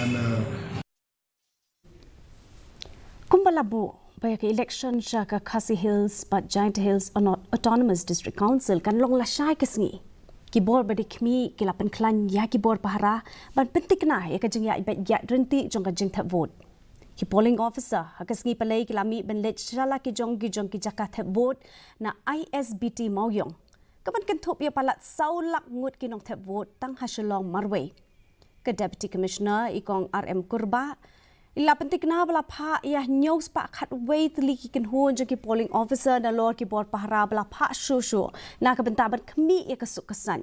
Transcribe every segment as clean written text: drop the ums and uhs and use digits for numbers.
and Kumbalabu by Ilekshon ka KHASI Hills but Giant Hills Autonomous District Council kan long lasai kesngi kibor badi kmi kila Pynkhlaiñ ya kibor Pahara ban pentik na ya kajing ya ibet ya renti jong kajing tha vote ki polling officer hakasngi palai kilami ben lech shala ki jong ki jaka tha vote na ISBT mauyong kaban kan thop ya palat saulak ngut ki nong tha vote tang hasalong marway ka deputy commissioner ikong RM Kurba ila pentik na bala pha ya news pa khat wait li ki kan ho je ki polling officer na lor ki bor Pahara bala pha shu na ka benta ban khmi ya ka sukasan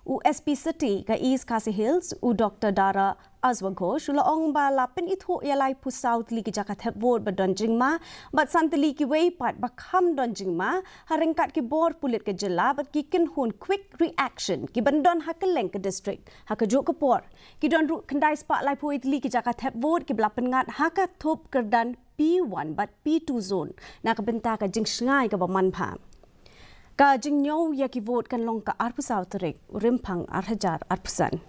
u SP City ka East KHASI Hills u Dr Dara Azwaghosh ula ong bala pen ithu ya lai pu south li ki jaka thep vote ba donjing ma bat santali ki way pat ba kham donjing ma haringkat ki bor pulit ke jela bat ki kin hun quick reaction ki bandon hakeleng ke district hakajo ke por ki don ru kandai spa lai pu itli ki jaka thep vote ki bla pengat haka thop kerdan P1 bat P2 zone na ka benta ka jing sngai ka ba man pha ka jing nyaw ya ki vote kan long ka arpusaw tarik rimpang arhajar arpusan.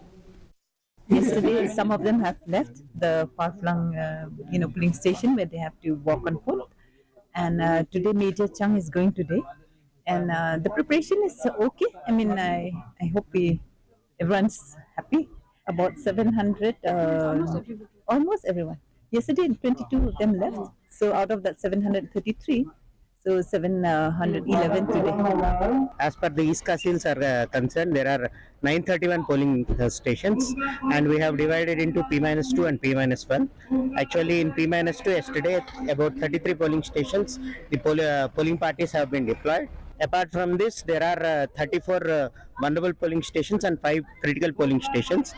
Yesterday, some of them have left the far-flung, polling station where they have to walk on foot. And today, Major Chung is going today. And the preparation is okay. I mean, I hope everyone's happy. About 700, almost everyone. Yesterday, 22 of them left. So out of that 733, so 711 today. As per the East KHASI Hills are concerned, there are 931 polling stations, and we have divided into P-2 and P-1. Actually, in P-2 yesterday, about 33 polling stations, the polling parties have been deployed. Apart from this, there are 34 vulnerable polling stations and 5 critical polling stations.